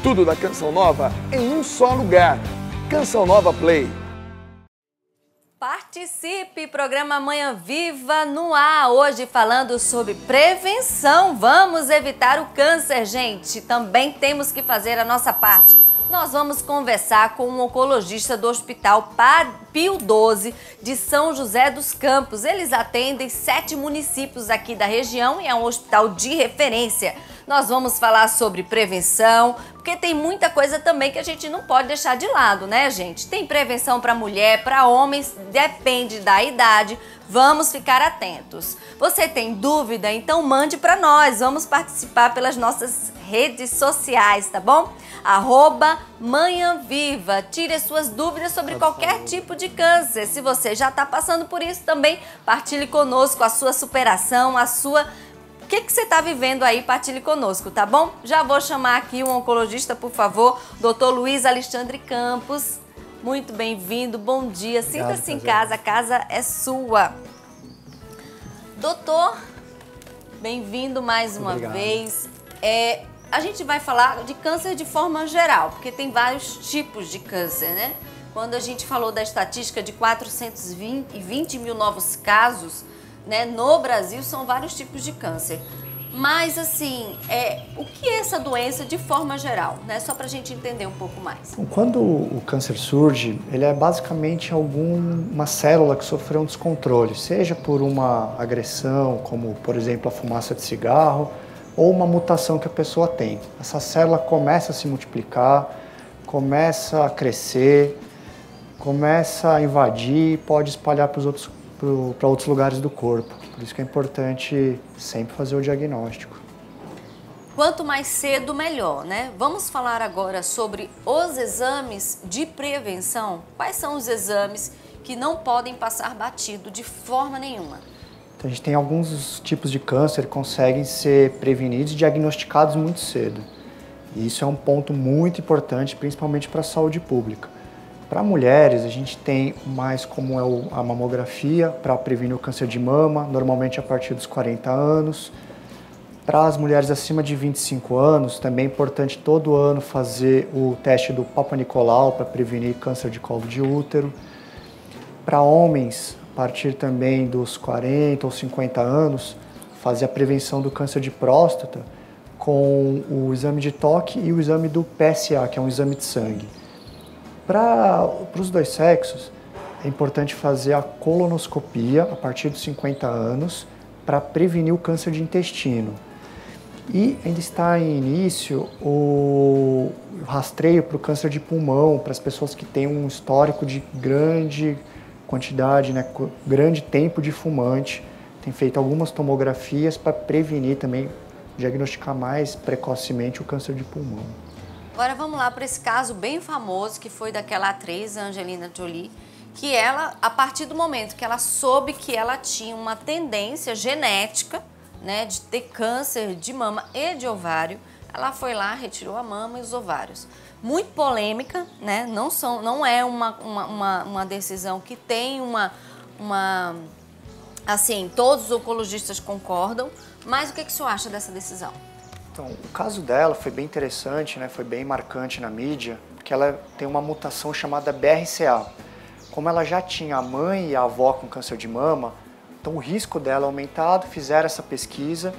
tudo da Canção Nova em um só lugar. Canção Nova Play. Participe, programa Manhã Viva no ar, hoje falando sobre prevenção. Vamos evitar o câncer, gente. Também temos que fazer a nossa parte. Nós vamos conversar com um oncologista do Hospital Pio XII de São José dos Campos. Eles atendem 7 municípios aqui da região e é um hospital de referência. Nós vamos falar sobre prevenção, porque tem muita coisa também que a gente não pode deixar de lado, né, gente? Tem prevenção para mulher, para homens, depende da idade. Vamos ficar atentos. Você tem dúvida? Então mande para nós. Vamos participar pelas nossas redes sociais, tá bom? @manhãviva. Tire as suas dúvidas sobre qualquer tipo de câncer. Se você já está passando por isso também, partilhe conosco a sua superação, a sua... O que você está vivendo aí? Partilhe conosco, tá bom? Já vou chamar aqui o oncologista, por favor, Dr. Luiz Alexandre Campos. Muito bem-vindo, bom dia. Sinta-se em casa, a casa é sua. Doutor, bem-vindo mais uma vez. A gente vai falar de câncer de forma geral, porque tem vários tipos de câncer, né? Quando a gente falou da estatística de 420 mil novos casos, né, no Brasil, são vários tipos de câncer. Mas, assim, o que é essa doença de forma geral, né? Só para a gente entender um pouco mais. Quando o câncer surge, ele é basicamente uma célula que sofreu um descontrole, seja por uma agressão, como, por exemplo, a fumaça de cigarro, ou uma mutação que a pessoa tem. Essa célula começa a se multiplicar, começa a crescer, começa a invadir e pode espalhar para outros lugares do corpo. Por isso que é importante sempre fazer o diagnóstico. Quanto mais cedo, melhor, né? Vamos falar agora sobre os exames de prevenção. Quais são os exames que não podem passar batido de forma nenhuma? Então, a gente tem alguns tipos de câncer que conseguem ser prevenidos e diagnosticados muito cedo. E isso é um ponto muito importante, principalmente para a saúde pública. Para mulheres, a gente tem mais como a mamografia para prevenir o câncer de mama, normalmente a partir dos 40 anos. Para as mulheres acima de 25 anos, também é importante todo ano fazer o teste do Papa Nicolau para prevenir câncer de colo de útero. Para homens, a partir também dos 40 ou 50 anos, fazer a prevenção do câncer de próstata com o exame de toque e o exame do PSA, que é um exame de sangue. Para os dois sexos, é importante fazer a colonoscopia a partir dos 50 anos para prevenir o câncer de intestino. E ainda está em início o rastreio para o câncer de pulmão, para as pessoas que têm um histórico de grande quantidade, né, grande tempo de fumante. Tem feito algumas tomografias para prevenir também, diagnosticar mais precocemente o câncer de pulmão. Agora vamos lá para esse caso bem famoso que foi daquela atriz, Angelina Jolie, que ela, a partir do momento que ela soube que ela tinha uma tendência genética, né, de ter câncer de mama e de ovário, ela foi lá, retirou a mama e os ovários. Muito polêmica, né? Não é uma decisão que tem assim, todos os oncologistas concordam, mas o que o senhor acha dessa decisão? Então, o caso dela foi bem interessante, né? Foi bem marcante na mídia, porque ela tem uma mutação chamada BRCA. Como ela já tinha a mãe e a avó com câncer de mama, então o risco dela é aumentado, fizeram essa pesquisa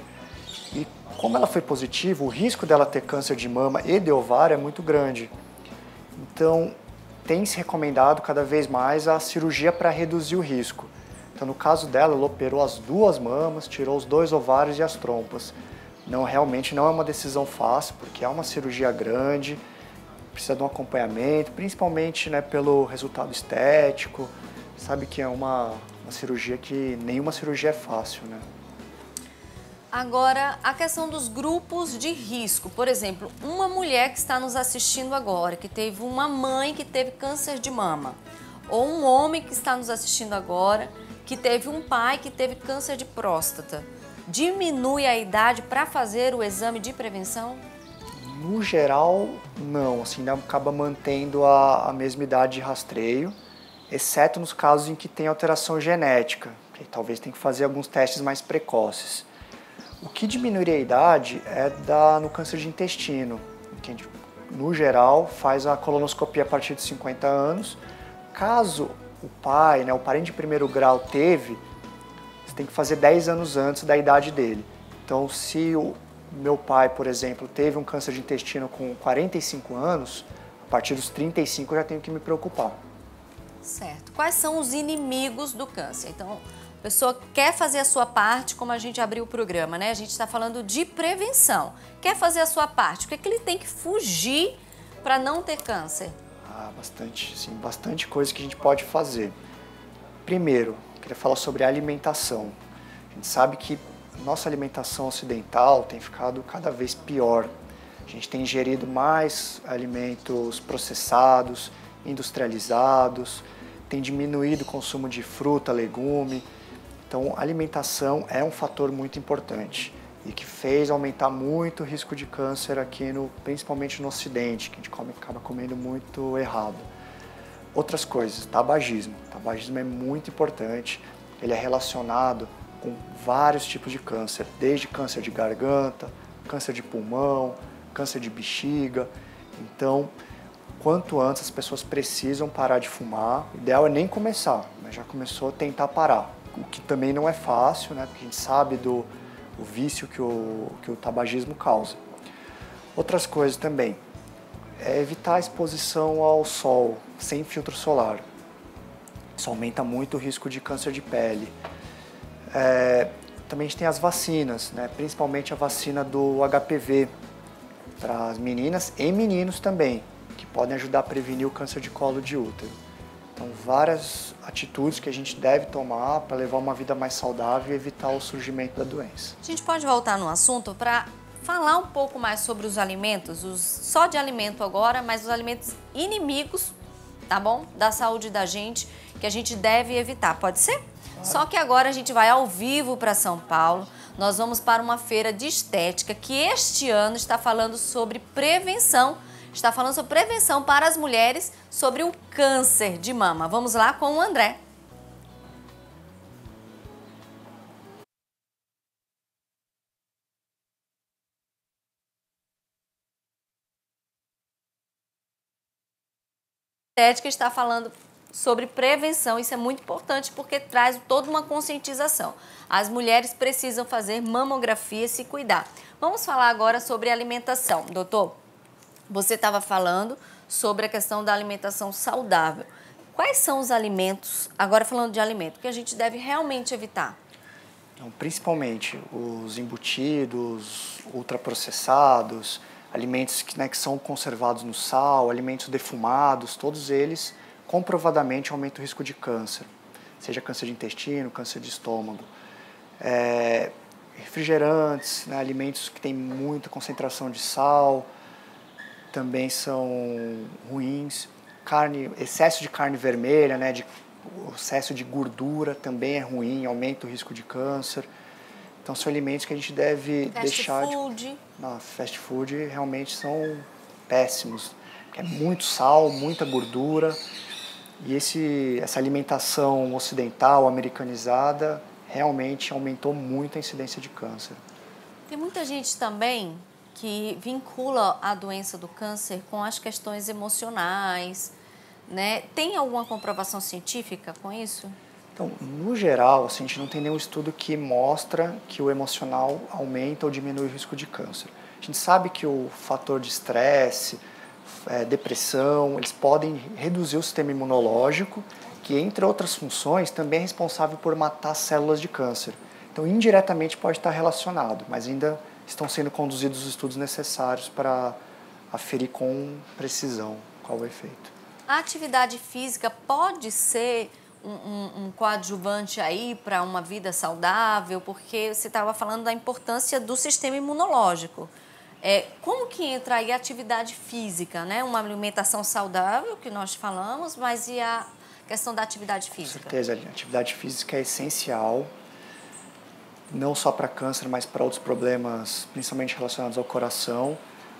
e como ela foi positiva, o risco dela ter câncer de mama e de ovário é muito grande. Então, tem se recomendado cada vez mais a cirurgia para reduzir o risco. Então, no caso dela, ela operou as 2 mamas, tirou os 2 ovários e as trompas. Realmente não é uma decisão fácil, porque é uma cirurgia grande, precisa de um acompanhamento, principalmente, né, pelo resultado estético. Sabe que é uma cirurgia que nenhuma cirurgia é fácil, né? Agora, a questão dos grupos de risco. Por exemplo, uma mulher que está nos assistindo agora, que teve uma mãe que teve câncer de mama, ou um homem que está nos assistindo agora, que teve um pai que teve câncer de próstata, diminui a idade para fazer o exame de prevenção? No geral, não. Assim, acaba mantendo a mesma idade de rastreio, exceto nos casos em que tem alteração genética, que talvez tenha que fazer alguns testes mais precoces. O que diminuiria a idade é no câncer de intestino, que a gente no geral, faz a colonoscopia a partir de 50 anos. Caso o pai, né, o parente de primeiro grau teve, você tem que fazer 10 anos antes da idade dele. Então, se o meu pai, por exemplo, teve um câncer de intestino com 45 anos, a partir dos 35 eu já tenho que me preocupar. Certo. Quais são os inimigos do câncer? Então, a pessoa quer fazer a sua parte, como a gente abriu o programa, né? A gente está falando de prevenção. Quer fazer a sua parte, o que é que ele tem que fugir para não ter câncer? Bastante, sim, bastante coisa que a gente pode fazer. Primeiro, eu queria falar sobre a alimentação. A gente sabe que nossa alimentação ocidental tem ficado cada vez pior. A gente tem ingerido mais alimentos processados, industrializados, tem diminuído o consumo de fruta, legume. Então, a alimentação é um fator muito importante e que fez aumentar muito o risco de câncer aqui, principalmente no Ocidente, que a gente acaba comendo muito errado. Outras coisas, tabagismo. Tabagismo é muito importante, ele é relacionado com vários tipos de câncer, desde câncer de garganta, câncer de pulmão, câncer de bexiga. Então, quanto antes as pessoas precisam parar de fumar, o ideal é nem começar, mas já começou a tentar parar. O que também não é fácil, né? Porque a gente sabe do vício que o tabagismo causa. Outras coisas também, é evitar a exposição ao sol sem filtro solar. Isso aumenta muito o risco de câncer de pele. Também a gente tem as vacinas, né? Principalmente a vacina do HPV, para as meninas e meninos também, que podem ajudar a prevenir o câncer de colo de útero. Então, várias atitudes que a gente deve tomar para levar uma vida mais saudável e evitar o surgimento da doença. A gente pode voltar no assunto para falar um pouco mais sobre os alimentos, só de alimento agora, mas os alimentos inimigos, tá bom? Da saúde da gente, que a gente deve evitar, pode ser? Claro. Só que agora a gente vai ao vivo para São Paulo, nós vamos para uma feira de estética que este ano está falando sobre prevenção. Está falando sobre prevenção para as mulheres sobre o câncer de mama. Vamos lá com o André. A estética está falando sobre prevenção, isso é muito importante porque traz toda uma conscientização. As mulheres precisam fazer mamografia e se cuidar. Vamos falar agora sobre alimentação, doutor. Você estava falando sobre a questão da alimentação saudável. Quais são os alimentos, agora falando de alimento, que a gente deve realmente evitar? Então, principalmente os embutidos, ultraprocessados, alimentos que são conservados no sal, alimentos defumados, todos eles comprovadamente aumentam o risco de câncer, seja câncer de intestino, câncer de estômago. Refrigerantes, né, alimentos que têm muita concentração de sal, também são ruins. Excesso de carne vermelha, né, excesso de gordura também é ruim, aumenta o risco de câncer. Então são alimentos que a gente deve deixar food. Fast food realmente são péssimos, porque é muito sal, muita gordura. E essa alimentação ocidental, americanizada, realmente aumentou muito a incidência de câncer. Tem muita gente também que vincula a doença do câncer com as questões emocionais, né? Tem alguma comprovação científica com isso? Então, no geral, assim, a gente não tem nenhum estudo que mostra que o emocional aumenta ou diminui o risco de câncer. A gente sabe que o fator de estresse, depressão, eles podem reduzir o sistema imunológico, que, entre outras funções, também é responsável por matar células de câncer. Então, indiretamente pode estar relacionado, mas ainda estão sendo conduzidos os estudos necessários para aferir com precisão qual o efeito. A atividade física pode ser um coadjuvante aí para uma vida saudável, porque você estava falando da importância do sistema imunológico. Como que entra aí a atividade física, né? Uma alimentação saudável, que nós falamos, mas e a questão da atividade física? Com certeza, a atividade física é essencial, não só para câncer, mas para outros problemas, principalmente relacionados ao coração.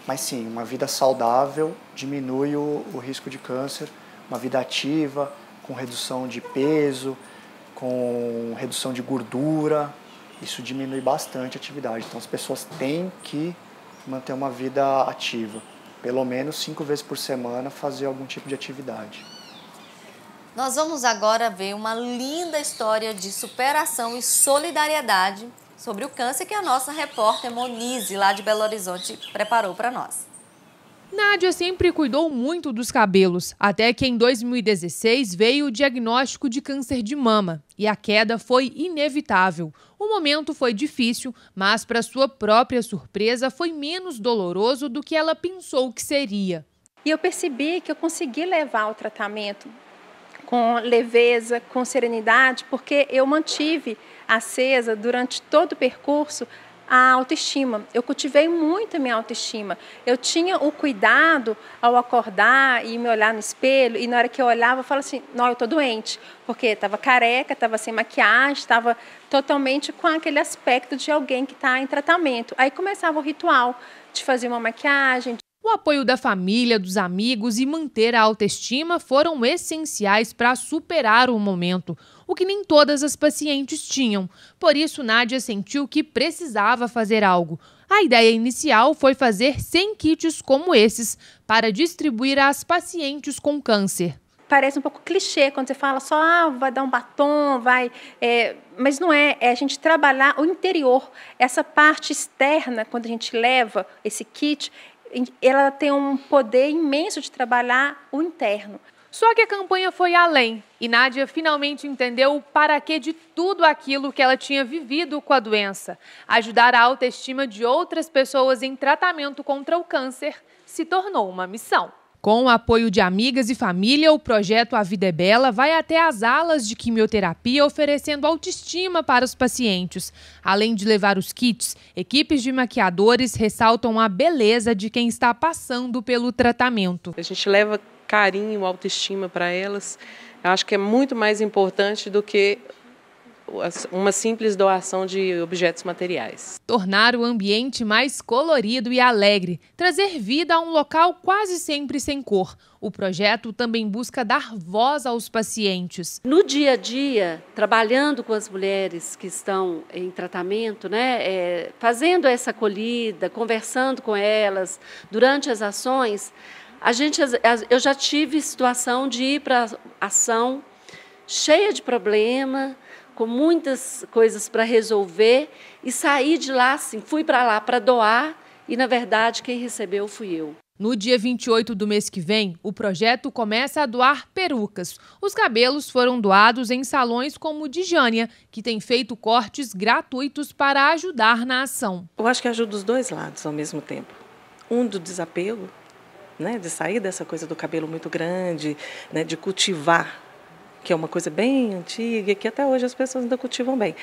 Mas sim, uma vida saudável diminui o risco de câncer, uma vida ativa, com redução de peso, com redução de gordura, isso diminui bastante a atividade. Então as pessoas têm que manter uma vida ativa. pelo menos 5 vezes por semana, fazer algum tipo de atividade. Nós vamos agora ver uma linda história de superação e solidariedade sobre o câncer que a nossa repórter Monize, lá de Belo Horizonte, preparou para nós. Nádia sempre cuidou muito dos cabelos, até que em 2016 veio o diagnóstico de câncer de mama e a queda foi inevitável. O momento foi difícil, mas para sua própria surpresa foi menos doloroso do que ela pensou que seria. E eu percebi que eu consegui levar o tratamento com leveza, com serenidade, porque eu mantive acesa durante todo o percurso a autoestima. Eu cultivei muito a minha autoestima. Eu tinha o cuidado ao acordar e me olhar no espelho, e na hora que eu olhava, eu falava assim, não, eu estou doente, porque estava careca, estava sem maquiagem, estava totalmente com aquele aspecto de alguém que está em tratamento. Aí começava o ritual de fazer uma maquiagem. O apoio da família, dos amigos e manter a autoestima foram essenciais para superar o momento, o que nem todas as pacientes tinham. Por isso, Nádia sentiu que precisava fazer algo. A ideia inicial foi fazer 100 kits como esses, para distribuir às pacientes com câncer. Parece um pouco clichê quando você fala só vai dar um batom, mas não é. É a gente trabalhar o interior, essa parte externa, quando a gente leva esse kit, ela tem um poder imenso de trabalhar o interno. Só que a campanha foi além e Nádia finalmente entendeu o para quê de tudo aquilo que ela tinha vivido com a doença. Ajudar a autoestima de outras pessoas em tratamento contra o câncer se tornou uma missão. Com o apoio de amigas e família, o projeto A Vida é Bela vai até as alas de quimioterapia oferecendo autoestima para os pacientes. Além de levar os kits, equipes de maquiadores ressaltam a beleza de quem está passando pelo tratamento. A gente leva carinho, autoestima para elas. Eu acho que é muito mais importante do que uma simples doação de objetos materiais. Tornar o ambiente mais colorido e alegre, trazer vida a um local quase sempre sem cor. O projeto também busca dar voz aos pacientes. No dia a dia, trabalhando com as mulheres que estão em tratamento, fazendo essa acolhida, conversando com elas durante as ações, eu já tive situação de ir para a ação cheia de problema, com muitas coisas para resolver e sair de lá, assim, fui para lá para doar e, na verdade, quem recebeu fui eu. No dia 28 do mês que vem, o projeto começa a doar perucas. Os cabelos foram doados em salões como o de Jânia, que tem feito cortes gratuitos para ajudar na ação. Eu acho que ajuda os dois lados ao mesmo tempo. Um do desapego, de sair dessa coisa do cabelo muito grande, de cultivar, que é uma coisa bem antiga, que até hoje as pessoas ainda cultivam bem,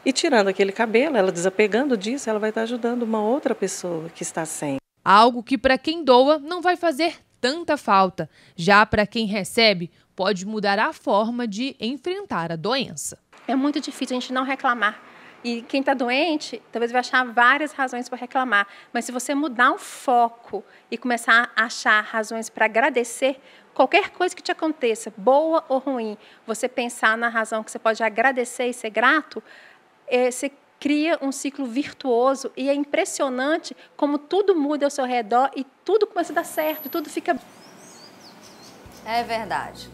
E tirando aquele cabelo, ela desapegando disso, ela vai estar ajudando uma outra pessoa que está sem. Algo que para quem doa não vai fazer tanta falta. Já para quem recebe, pode mudar a forma de enfrentar a doença. É muito difícil a gente não reclamar. E quem está doente, talvez vai achar várias razões para reclamar. Mas se você mudar o foco e começar a achar razões para agradecer, qualquer coisa que te aconteça, boa ou ruim, você pensar na razão que você pode agradecer e ser grato, você cria um ciclo virtuoso e é impressionante como tudo muda ao seu redor e tudo começa a dar certo, tudo fica... É verdade.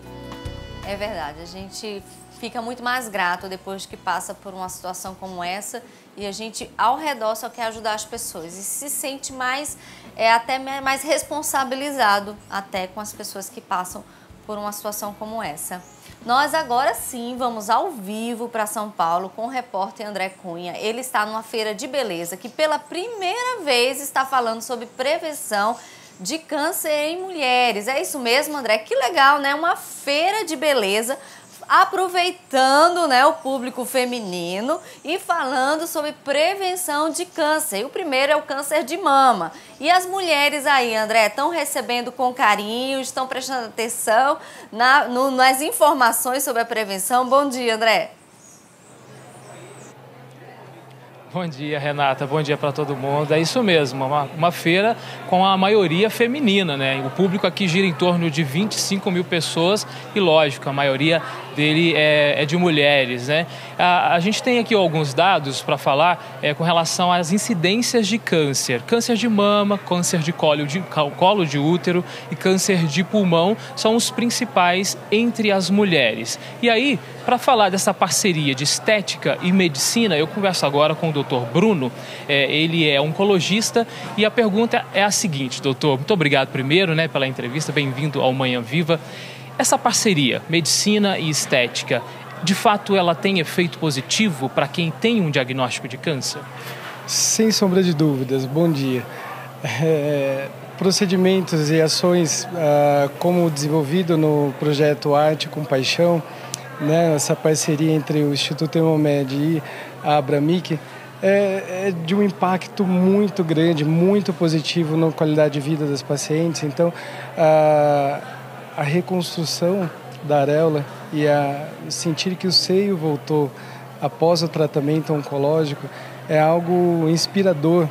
É verdade. A gente fica muito mais grato depois que passa por uma situação como essa e a gente ao redor só quer ajudar as pessoas e se sente até mais responsabilizado até com as pessoas que passam por uma situação como essa. Nós agora sim vamos ao vivo para São Paulo com o repórter André Cunha. Ele está numa feira de beleza que pela primeira vez está falando sobre prevenção de câncer em mulheres. É isso mesmo, André? Que legal, né? Uma feira de beleza aproveitando, o público feminino e falando sobre prevenção de câncer. E o primeiro é o câncer de mama. E as mulheres aí, André, estão recebendo com carinho, estão prestando atenção nas informações sobre a prevenção. Bom dia, André. Bom dia, Renata. Bom dia para todo mundo. É isso mesmo, uma feira com a maioria feminina, O público aqui gira em torno de 25 mil pessoas e, lógico, a maioria dele é de mulheres, né? A gente tem aqui alguns dados para falar com relação às incidências de câncer. Câncer de mama, câncer de colo de útero e câncer de pulmão são os principais entre as mulheres. E aí, para falar dessa parceria de estética e medicina, eu converso agora com o Dr. Bruno. Ele é oncologista e a pergunta é a seguinte, doutor. Muito obrigado primeiro, né, pela entrevista. Bem-vindo ao Manhã Viva. Essa parceria, medicina e estética, de fato ela tem efeito positivo para quem tem um diagnóstico de câncer? Sem sombra de dúvidas. Bom dia. Procedimentos e ações como desenvolvido no projeto Arte com Paixão, né, essa parceria entre o Instituto Hemomed e a Abramic, é de um impacto muito grande, muito positivo na qualidade de vida das pacientes. Então, a reconstrução da areola e sentir que o seio voltou após o tratamento oncológico é algo inspirador,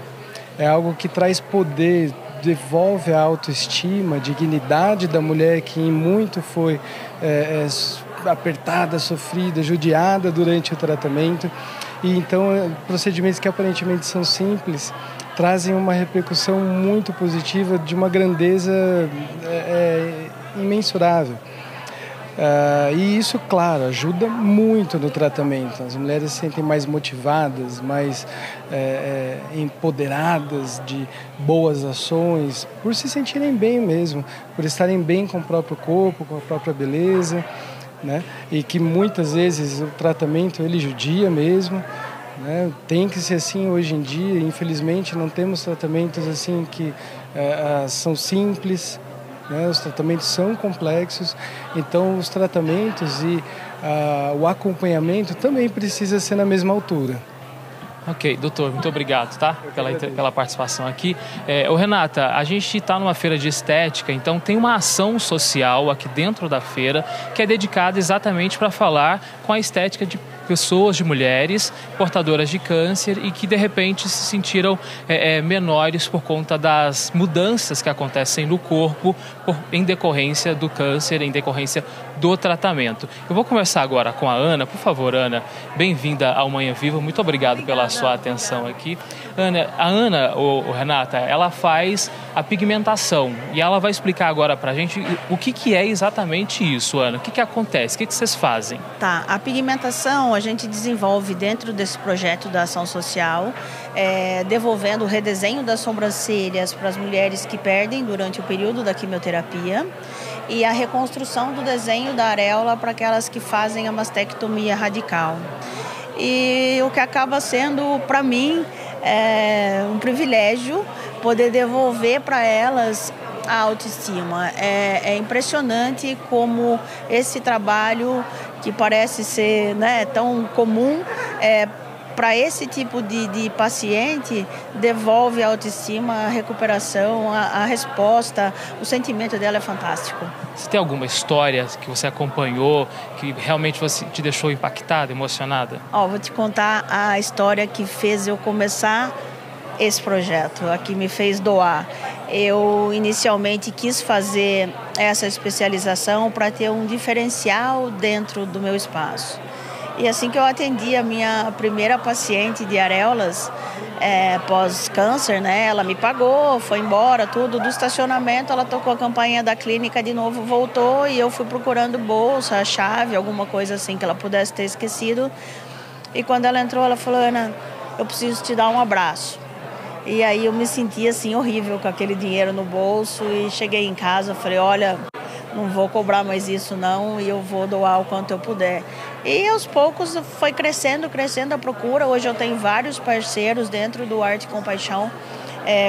é algo que traz poder, devolve a autoestima, a dignidade da mulher que em muito foi apertada, sofrida, judiada durante o tratamento. E então, procedimentos que aparentemente são simples trazem uma repercussão muito positiva de uma grandeza imensurável. E isso, claro, ajuda muito no tratamento. As mulheres se sentem mais motivadas, mais empoderadas de boas ações, por se sentirem bem mesmo, por estarem bem com o próprio corpo, com a própria beleza, né? E que muitas vezes o tratamento ele judia mesmo, né? Tem que ser assim hoje em dia. Infelizmente não temos tratamentos assim que são simples, né? Os tratamentos são complexos, então os tratamentos e o acompanhamento também precisa ser na mesma altura. Ok, doutor, muito obrigado, tá? Pela participação aqui. Renata, a gente está numa feira de estética, então tem uma ação social aqui dentro da feira que é dedicada exatamente para falar com a estética de pessoas, de mulheres portadoras de câncer e que de repente se sentiram menores por conta das mudanças que acontecem no corpo em decorrência do câncer, em decorrência do tratamento. Eu vou conversar agora com a Ana. Por favor, Ana, bem-vinda ao Manhã Viva. Muito obrigado pela sua atenção aqui. A Ana, Renata, ela faz a pigmentação e ela vai explicar agora pra gente o que é exatamente isso, Ana. O que acontece? O que vocês fazem? Tá, a pigmentação a gente desenvolve dentro desse projeto da ação social, devolvendo o redesenho das sobrancelhas para as mulheres que perdem durante o período da quimioterapia e a reconstrução do desenho da areola para aquelas que fazem a mastectomia radical. E o que acaba sendo, para mim, um privilégio poder devolver para elas a autoestima. É impressionante como esse trabalho, que parece ser, né, tão comum, para esse tipo de paciente, devolve a autoestima, a recuperação, a resposta, o sentimento dela é fantástico. Você tem alguma história que você acompanhou, que realmente te deixou impactada, emocionada? Vou te contar a história que fez eu começar esse projeto, a que me fez doar. Eu inicialmente quis fazer essa especialização para ter um diferencial dentro do meu espaço. E assim que eu atendi a minha primeira paciente de areolas, pós-câncer, né? Ela me pagou, foi embora, tudo. Do estacionamento, ela tocou a campainha da clínica de novo, voltou e eu fui procurando bolsa, chave, alguma coisa assim que ela pudesse ter esquecido. E quando ela entrou, ela falou: Ana, eu preciso te dar um abraço. E aí eu me senti assim horrível com aquele dinheiro no bolso e cheguei em casa, falei: olha, não vou cobrar mais isso não e eu vou doar o quanto eu puder. E aos poucos foi crescendo a procura. Hoje eu tenho vários parceiros dentro do Arte com Paixão,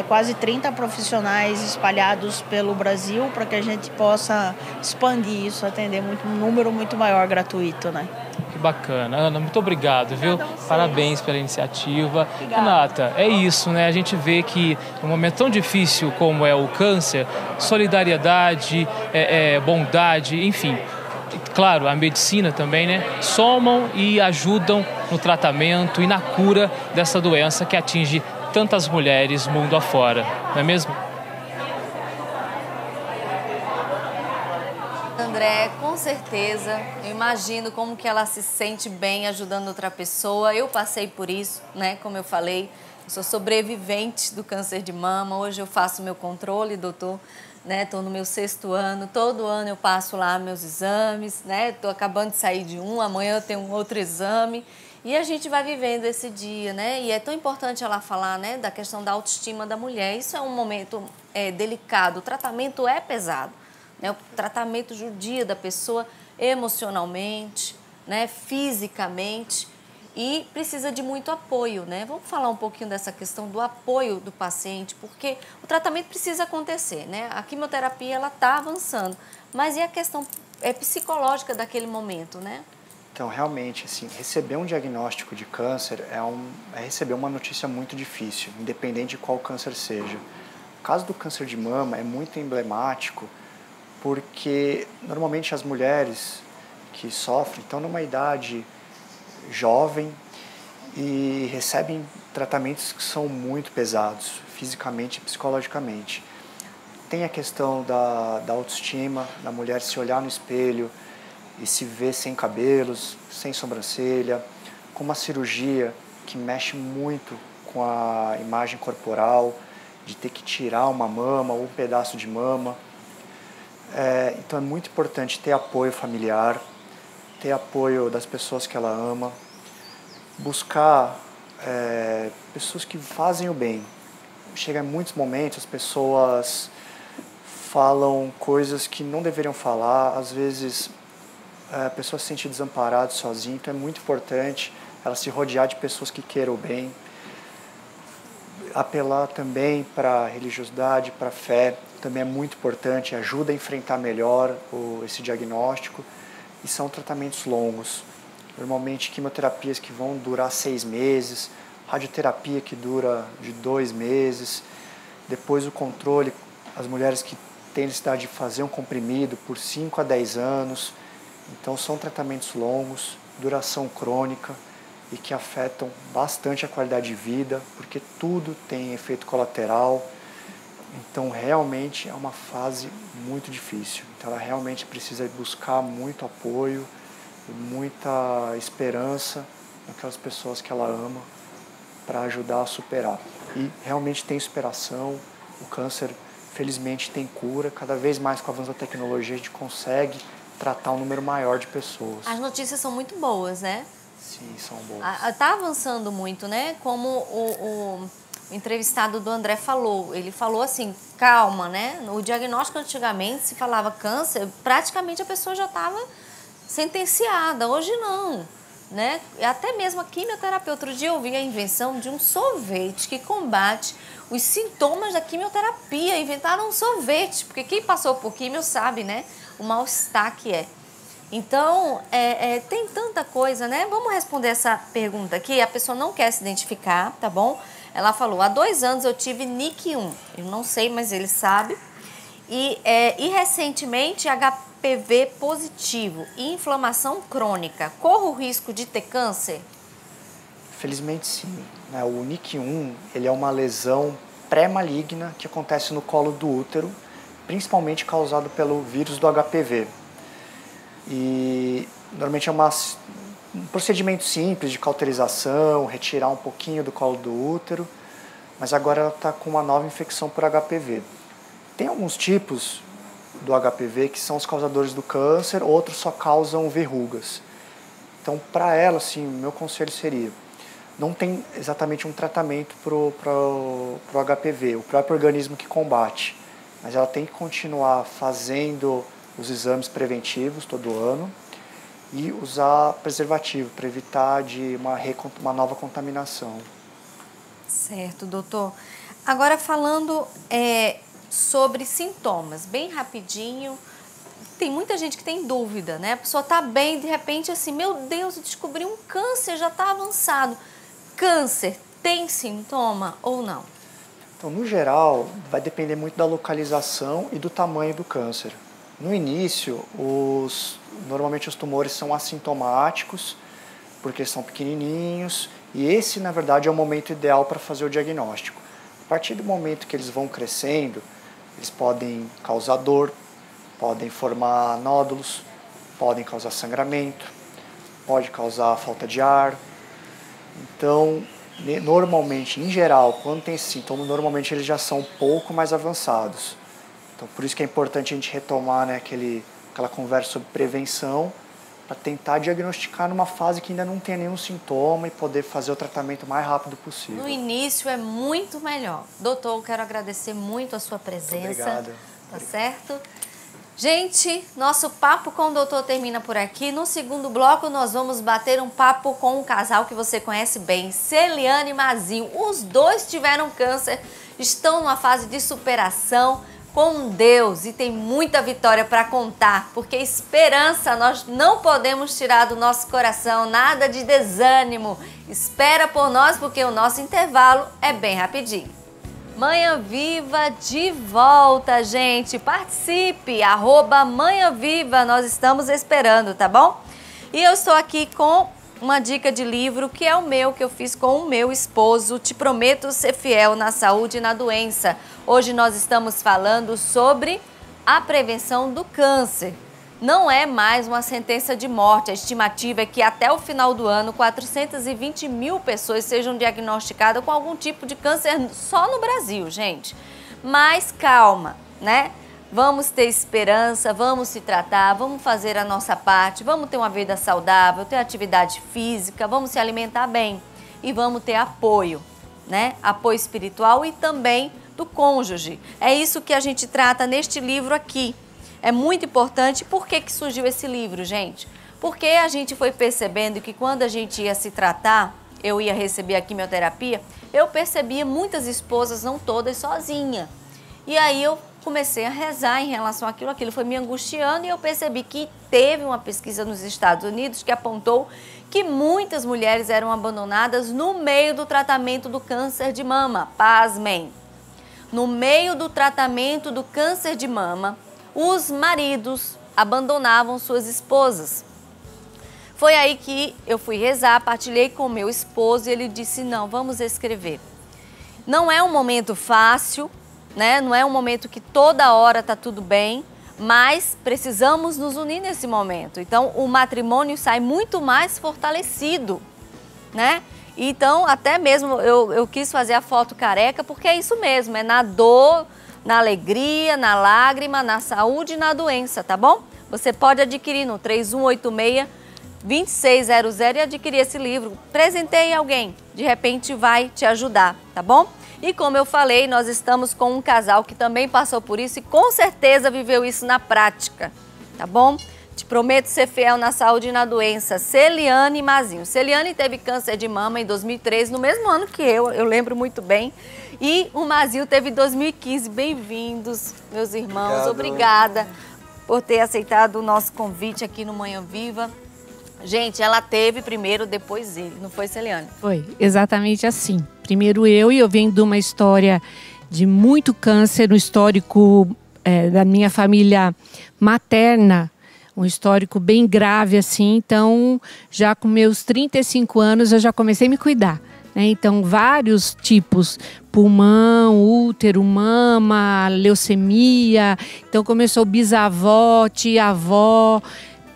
quase 30 profissionais espalhados pelo Brasil para que a gente possa expandir isso, atender um número muito maior gratuito, né? Que bacana. Ana, muito obrigado, viu? Parabéns pela iniciativa. Obrigada. Renata, é isso, né? A gente vê que num momento tão difícil como é o câncer, solidariedade, bondade, enfim, claro, a medicina também, né? Somam e ajudam no tratamento e na cura dessa doença que atinge tantas mulheres mundo afora, não é mesmo? André, com certeza. Eu imagino como que ela se sente bem ajudando outra pessoa. Eu passei por isso, né? Como eu falei, eu sou sobrevivente do câncer de mama. Hoje eu faço meu controle, doutor, né? Estou no meu 6º ano. Todo ano eu passo lá meus exames, né? Estou acabando de sair de um, amanhã eu tenho um outro exame. E a gente vai vivendo esse dia, né? E é tão importante ela falar, né, da questão da autoestima da mulher. Isso é um momento delicado. O tratamento é pesado, né? O tratamento judia da pessoa emocionalmente, né, fisicamente, e precisa de muito apoio, né? Vamos falar um pouquinho dessa questão do apoio do paciente, porque o tratamento precisa acontecer, né? A quimioterapia, ela está avançando, mas e a questão psicológica daquele momento, né? Então, realmente, assim, receber um diagnóstico de câncer é receber uma notícia muito difícil, independente de qual câncer seja. O caso do câncer de mama é muito emblemático porque, normalmente, as mulheres que sofrem estão numa idade jovem e recebem tratamentos que são muito pesados, fisicamente e psicologicamente. Tem a questão da autoestima, da mulher se olhar no espelho e se ver sem cabelos, sem sobrancelha, com uma cirurgia que mexe muito com a imagem corporal, de ter que tirar uma mama ou um pedaço de mama. Então é muito importante ter apoio familiar, ter apoio das pessoas que ela ama, buscar pessoas que fazem o bem. Chega em muitos momentos, as pessoas falam coisas que não deveriam falar, às vezes a pessoa se sente desamparada, sozinha, então é muito importante ela se rodear de pessoas que queiram o bem. Apelar também para a religiosidade, para a fé, também é muito importante, ajuda a enfrentar melhor esse diagnóstico. E são tratamentos longos, normalmente quimioterapias que vão durar 6 meses, radioterapia que dura de 2 meses, depois o controle, as mulheres que têm necessidade de fazer um comprimido por 5 a 10 anos. Então são tratamentos longos, duração crônica e que afetam bastante a qualidade de vida, porque tudo tem efeito colateral. Então realmente é uma fase muito difícil. Então ela realmente precisa buscar muito apoio e muita esperança naquelas pessoas que ela ama para ajudar a superar. E realmente tem superação, o câncer felizmente tem cura, cada vez mais com o avanço da tecnologia a gente consegue tratar um número maior de pessoas. As notícias são muito boas, né? Sim, são boas. Está avançando muito, né? Como o entrevistado do André falou. Ele falou assim, calma, né? O diagnóstico antigamente, se falava câncer, praticamente a pessoa já estava sentenciada. Hoje não, né? Até mesmo a quimioterapia. Outro dia eu vi a invenção de um sorvete que combate os sintomas da quimioterapia. Inventaram um sorvete, porque quem passou por quimio sabe, né? O mal-estar que é. Então, tem tanta coisa, né? Vamos responder essa pergunta aqui. A pessoa não quer se identificar, tá bom? Ela falou, há 2 anos eu tive NIC1. Eu não sei, mas ele sabe. E recentemente, HPV positivo e inflamação crônica. Corro o risco de ter câncer? Felizmente sim. O NIC1 ele é uma lesão pré-maligna que acontece no colo do útero, principalmente causado pelo vírus do HPV. E normalmente é um procedimento simples de cauterização, retirar um pouquinho do colo do útero, mas agora ela está com uma nova infecção por HPV. Tem alguns tipos do HPV que são os causadores do câncer, outros só causam verrugas. Então, para ela, assim, o meu conselho seria, não tem exatamente um tratamento para o HPV, o próprio organismo que combate, mas ela tem que continuar fazendo os exames preventivos todo ano e usar preservativo para evitar de uma nova contaminação. Certo, doutor. Agora falando sobre sintomas, bem rapidinho, tem muita gente que tem dúvida, né? A pessoa está bem, de repente assim, meu Deus, eu descobri um câncer, já está avançado. Câncer tem sintoma ou não? Então, no geral, vai depender muito da localização e do tamanho do câncer. No início, normalmente os tumores são assintomáticos, porque são pequenininhos, e esse, na verdade, é o momento ideal para fazer o diagnóstico. A partir do momento que eles vão crescendo, eles podem causar dor, podem formar nódulos, podem causar sangramento, pode causar falta de ar. Então, normalmente, em geral, quando tem esse sintoma, normalmente eles já são um pouco mais avançados. Então, por isso que é importante a gente retomar, né, aquela conversa sobre prevenção, para tentar diagnosticar numa fase que ainda não tem nenhum sintoma e poder fazer o tratamento o mais rápido possível. No início é muito melhor. Doutor, eu quero agradecer muito a sua presença. Obrigado. Tá certo? Gente, nosso papo com o doutor termina por aqui. No segundo bloco, nós vamos bater um papo com um casal que você conhece bem, Celiane e Mazinho. Os dois tiveram câncer, estão numa fase de superação com Deus e tem muita vitória para contar, porque esperança nós não podemos tirar do nosso coração, nada de desânimo. Espera por nós, porque o nosso intervalo é bem rapidinho. Manhã Viva de volta, gente. Participe, @Manhã Viva, nós estamos esperando, tá bom? E eu estou aqui com uma dica de livro que é o meu, que eu fiz com o meu esposo. Te prometo ser fiel na saúde e na doença. Hoje nós estamos falando sobre a prevenção do câncer. Não é mais uma sentença de morte. A estimativa é que até o final do ano, 420 mil pessoas sejam diagnosticadas com algum tipo de câncer só no Brasil, gente. Mas calma, né? Vamos ter esperança, vamos se tratar, vamos fazer a nossa parte, vamos ter uma vida saudável, ter atividade física, vamos se alimentar bem e vamos ter apoio, né? Apoio espiritual e também do cônjuge. É isso que a gente trata neste livro aqui. É muito importante. Por que surgiu esse livro, gente? Porque a gente foi percebendo que quando a gente ia se tratar, eu ia receber a quimioterapia, eu percebia muitas esposas, não todas, sozinha. E aí eu comecei a rezar em relação àquilo, aquilo foi me angustiando e eu percebi que teve uma pesquisa nos Estados Unidos que apontou que muitas mulheres eram abandonadas no meio do tratamento do câncer de mama. Pasmem! No meio do tratamento do câncer de mama, os maridos abandonavam suas esposas. Foi aí que eu fui rezar, partilhei com meu esposo e ele disse, não, vamos escrever. Não é um momento fácil, né? Não é um momento que toda hora está tudo bem, mas precisamos nos unir nesse momento. Então, o matrimônio sai muito mais fortalecido, né? Então, até mesmo eu quis fazer a foto careca, porque é isso mesmo, é na dor, na alegria, na lágrima, na saúde e na doença, tá bom? Você pode adquirir no 3186-2600 e adquirir esse livro. Presenteie alguém, de repente vai te ajudar, tá bom? E como eu falei, nós estamos com um casal que também passou por isso e com certeza viveu isso na prática, tá bom? Te prometo ser fiel na saúde e na doença. Celiane e Mazinho. Celiane teve câncer de mama em 2013, no mesmo ano que eu lembro muito bem. E o Mazinho teve em 2015. Bem-vindos, meus irmãos. Obrigada por ter aceitado o nosso convite aqui no Manhã Viva. Gente, ela teve primeiro, depois ele. Não foi, Celiane? Foi, exatamente assim. Primeiro eu venho de uma história de muito câncer no histórico da minha família materna. Um histórico bem grave assim, então já com meus 35 anos eu já comecei a me cuidar, né? Então vários tipos, pulmão, útero, mama, leucemia, então começou bisavó, tia-avó,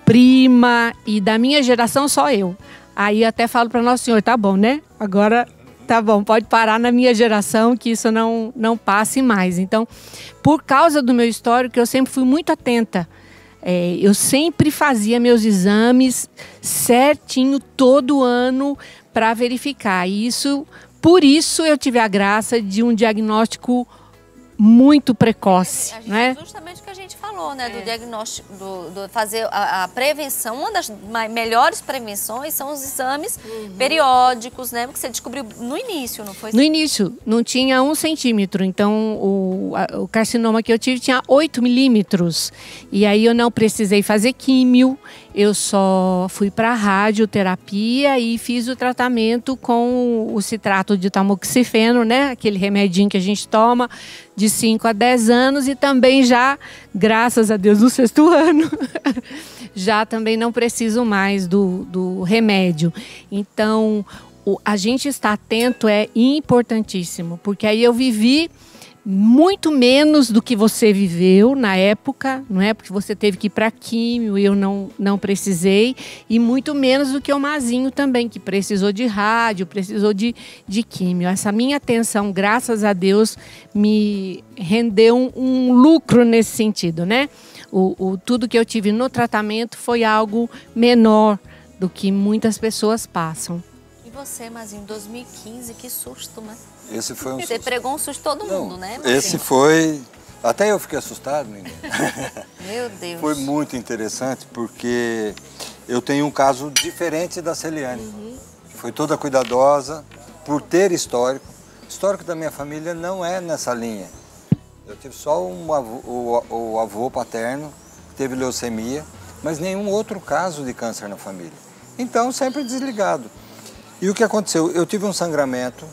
prima e da minha geração só eu. Aí até falo para Nosso Senhor, tá bom, né? Agora tá bom, pode parar na minha geração que isso não passe mais. Então, por causa do meu histórico, eu sempre fui muito atenta. Eu sempre fazia meus exames certinho todo ano para verificar. Por isso eu tive a graça de um diagnóstico muito precoce, né? Justamente o que a gente falou, né? Do diagnóstico, do fazer a prevenção. Uma das melhores prevenções são os exames periódicos, né? Porque você descobriu no início, não foi? No início, não tinha 1 centímetro. Então, o carcinoma que eu tive tinha 8 milímetros. E aí eu não precisei fazer químio. Eu só fui para a radioterapia e fiz o tratamento com o citrato de tamoxifeno, né? Aquele remedinho que a gente toma de 5 a 10 anos e também já, graças a Deus, no 6º ano, já também não preciso mais do remédio. Então, a gente estar atento é importantíssimo, porque aí eu vivi muito menos do que você viveu na época, não é? Porque você teve que ir para químio e eu não precisei, e muito menos do que o Mazinho também, que precisou de rádio, precisou de químio. Essa minha atenção, graças a Deus, me rendeu um lucro nesse sentido, né? Tudo que eu tive no tratamento foi algo menor do que muitas pessoas passam. E você, Mazinho, em 2015, que susto, né? Esse foi um Você susto. pregou um susto todo mundo, né, Mazinho? Esse foi... Até eu fiquei assustado, menina. Meu Deus. Foi muito interessante, porque eu tenho um caso diferente da Celiane. Foi toda cuidadosa, por ter histórico. O histórico da minha família não é nessa linha. Eu tive só o avô paterno, que teve leucemia, mas nenhum outro caso de câncer na família. Então, sempre desligado. E o que aconteceu? Eu tive um sangramento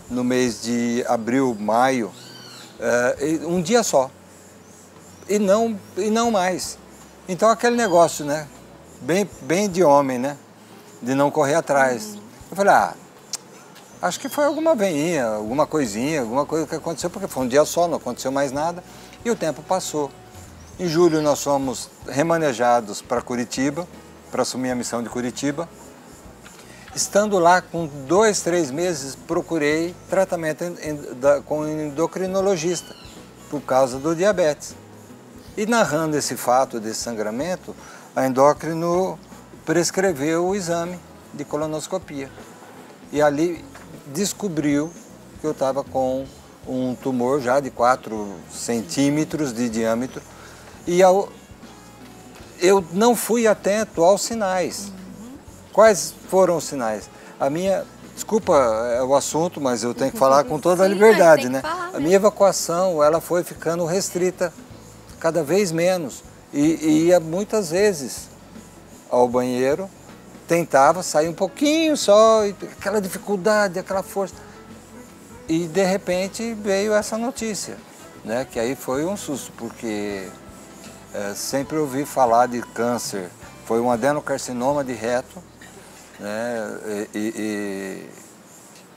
no mês de abril, maio, um dia só. E não mais. Então, aquele negócio, né? Bem de homem, né? De não correr atrás. Eu falei, acho que foi alguma veinha, alguma coisinha, alguma coisa que aconteceu, porque foi um dia só, não aconteceu mais nada. E o tempo passou. Em julho, nós fomos remanejados para Curitiba, para assumir a missão de Curitiba. Estando lá com 2, 3 meses, procurei tratamento com um endocrinologista por causa do diabetes. E narrando esse fato desse sangramento, a endócrino prescreveu o exame de colonoscopia. E ali descobriu que eu estava com um tumor já de 4 centímetros de diâmetro. E eu não fui atento aos sinais. Quais foram os sinais? Desculpa o assunto, mas eu tenho que falar com toda a liberdade, né? A minha evacuação, ela foi ficando restrita cada vez menos. E ia muitas vezes ao banheiro, tentava sair um pouquinho só, aquela dificuldade, aquela força. E de repente veio essa notícia, né? Que aí foi um susto, porque sempre ouvi falar de câncer. Foi um adenocarcinoma de reto. Né?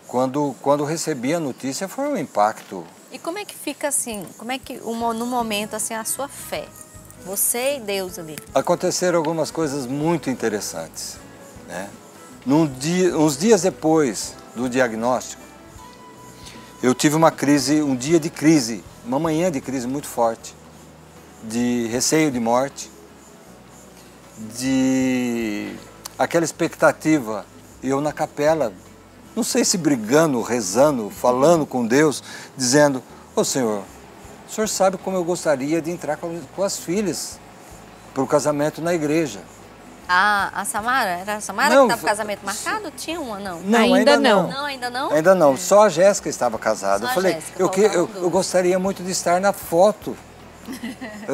Quando recebi a notícia foi um impacto. E como é que fica assim, no momento assim a sua fé? Você e Deus ali. Aconteceram algumas coisas muito interessantes, né? Uns dias depois do diagnóstico, eu tive um dia de crise, uma manhã de crise muito forte, de receio de morte, de aquela expectativa, eu na capela, não sei se brigando, rezando, falando com Deus, dizendo, ô Senhor, o Senhor sabe como eu gostaria de entrar com as filhas para o casamento na igreja. A Samara? Era a Samara que estava com o casamento marcado? Tinha uma, não? Não, ainda não. Não, ainda não? Ainda não, só a Jéssica estava casada. Eu falei, eu gostaria muito de estar na foto.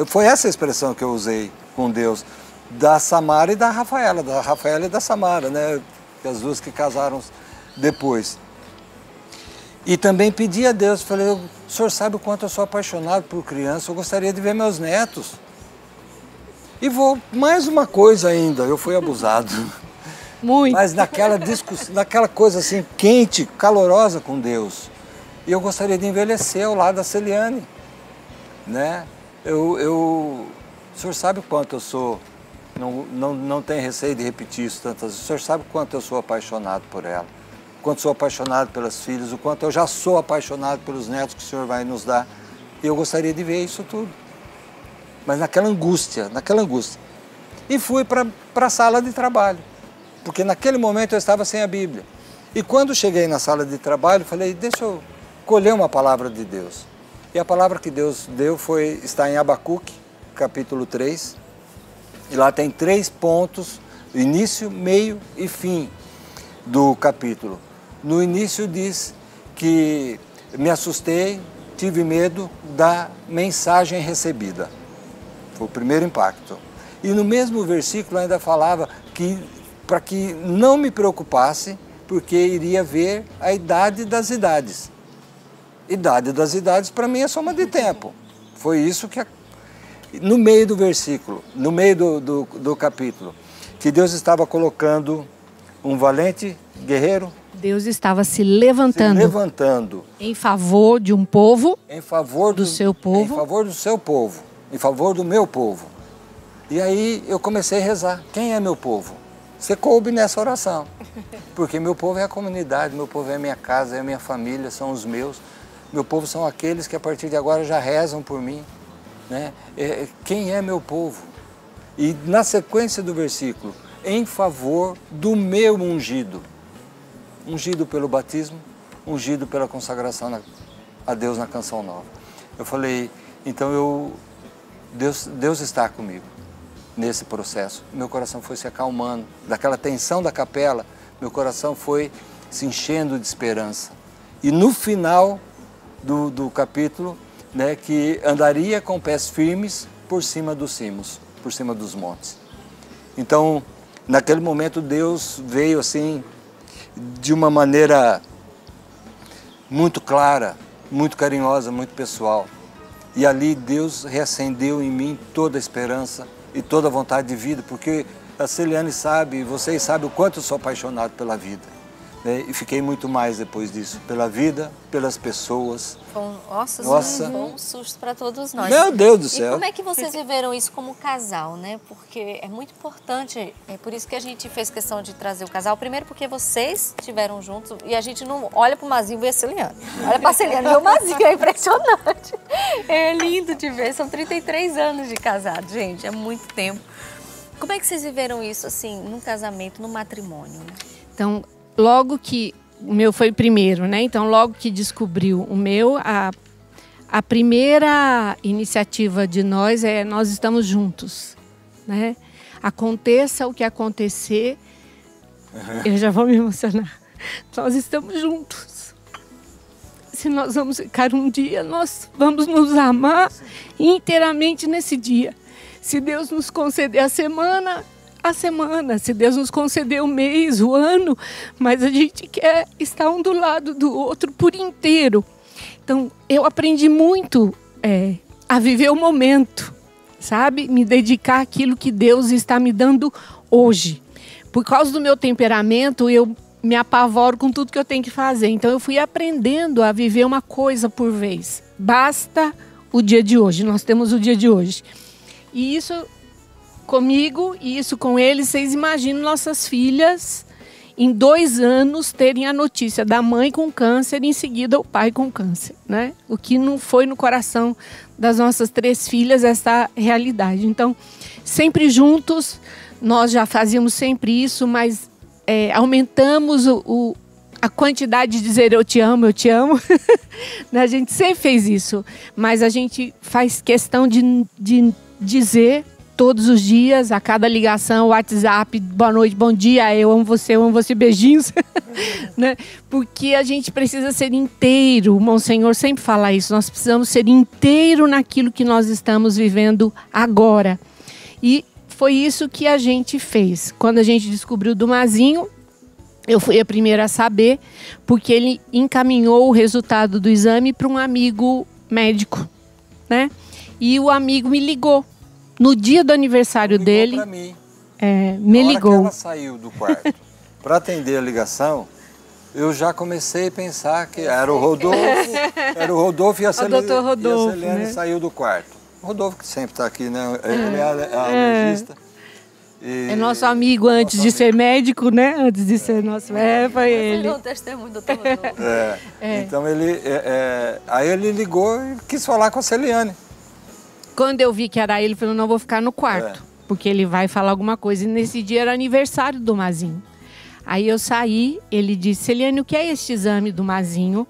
Foi essa a expressão que eu usei com Deus. Da Samara e da Rafaela e da Samara, né? As duas que casaram depois. E também pedi a Deus, falei, o Senhor sabe o quanto eu sou apaixonado por criança, eu gostaria de ver meus netos. E mais uma coisa ainda, eu fui abusado. Muito. Mas naquela discussão, naquela coisa assim, quente, calorosa com Deus. E eu gostaria de envelhecer ao lado da Celiane, né? O Senhor sabe o quanto eu sou... Não tem receio de repetir isso tantas vezes. O Senhor sabe o quanto eu sou apaixonado por ela, o quanto sou apaixonado pelas filhas, o quanto eu já sou apaixonado pelos netos que o Senhor vai nos dar. E eu gostaria de ver isso tudo. Mas naquela angústia. E fui para a sala de trabalho, porque naquele momento eu estava sem a Bíblia. E quando cheguei na sala de trabalho, falei, deixa eu colher uma palavra de Deus. E a palavra que Deus deu está em Abacuque, capítulo 3. E lá tem 3 pontos, início, meio e fim do capítulo. No início diz que me assustei, tive medo da mensagem recebida. Foi o primeiro impacto. E no mesmo versículo ainda falava que para que não me preocupasse, porque iria ver a idade das idades. Idade das idades para mim é soma de tempo. Foi isso que no meio do versículo, no meio do capítulo, que Deus estava colocando um valente guerreiro Deus estava se levantando. Se levantando. Em favor de um povo. Em favor do seu povo. Em favor do seu povo. Em favor do meu povo. E aí eu comecei a rezar. Quem é meu povo? Você coube nessa oração. Porque meu povo é a comunidade, meu povo é a minha casa, é a minha família, são os meus. Meu povo são aqueles que a partir de agora já rezam por mim. Né? Quem é meu povo? E na sequência do versículo, em favor do meu ungido. Ungido pelo batismo, ungido pela consagração a Deus na Canção Nova. Eu falei, então Deus está comigo nesse processo. Meu coração foi se acalmando. Daquela tensão da capela, meu coração foi se enchendo de esperança. E no final do capítulo, né, que andaria com pés firmes por cima dos cimos, por cima dos montes. Então, naquele momento, Deus veio assim, de uma maneira muito clara, muito carinhosa, muito pessoal. E ali Deus reacendeu em mim toda a esperança e toda a vontade de vida, porque a Celiane sabe, vocês sabem o quanto eu sou apaixonado pela vida. Né? E fiquei muito mais depois disso, pela vida, pelas pessoas. Nossa, foi um susto para todos nós. Meu Deus do céu. E como é que vocês viveram isso como casal, né? Porque é muito importante, é por isso que a gente fez questão de trazer o casal. Primeiro porque vocês estiveram juntos e a gente não olha para o Mazinho e vê a Celiane. Olha para a Celiane e vê o Mazinho, é impressionante. É lindo de ver, são 33 anos de casado, gente, é muito tempo. Como é que vocês viveram isso, assim, num casamento, num matrimônio? Né? Então, logo que o meu foi primeiro, né? Então, logo que descobriu o meu, a primeira iniciativa de nós estamos juntos, né? Aconteça o que acontecer, eu já vou me emocionar. Nós estamos juntos. Se nós vamos ficar um dia, nós vamos nos amar inteiramente nesse dia. Se Deus nos conceder a semana, se Deus nos conceder o mês, o ano, mas a gente quer estar um do lado do outro por inteiro. Então, eu aprendi muito a viver o momento, sabe? Me dedicar àquilo que Deus está me dando hoje. Por causa do meu temperamento, eu me apavoro com tudo que eu tenho que fazer. Então, eu fui aprendendo a viver uma coisa por vez. Basta o dia de hoje, nós temos o dia de hoje. E isso comigo e isso com eles, vocês imaginam nossas filhas em 2 anos terem a notícia da mãe com câncer e em seguida o pai com câncer, né? O que não foi no coração das nossas 3 filhas essa realidade. Então, sempre juntos, nós já fazíamos sempre isso, mas aumentamos a quantidade de dizer eu te amo. A gente sempre fez isso, mas a gente faz questão de dizer todos os dias, a cada ligação, WhatsApp, boa noite, bom dia, eu amo você, beijinhos. Né? Porque a gente precisa ser inteiro, o Monsenhor sempre fala isso, nós precisamos ser inteiro naquilo que nós estamos vivendo agora. E foi isso que a gente fez. Quando a gente descobriu do Mazinho, eu fui a primeira a saber, porque ele encaminhou o resultado do exame para um amigo médico, né? E o amigo me ligou. No dia do aniversário dele, pra mim. Me ligou. Na hora que ela saiu do quarto para atender a ligação, eu já comecei a pensar que era o Rodolfo e a Celiane, né? Saiu do quarto. O Rodolfo que sempre está aqui, né? Ele é alergista. É nosso amigo antes de ser médico, né? Antes de ser nosso... foi ele. Um testemunho do Dr. Rodolfo. Então aí ele ligou e quis falar com a Celiane. Quando eu vi que era ele, eu falei, não vou ficar no quarto, porque ele vai falar alguma coisa. E nesse dia era aniversário do Mazinho. Aí eu saí, ele disse, Celiane, o que é este exame do Mazinho?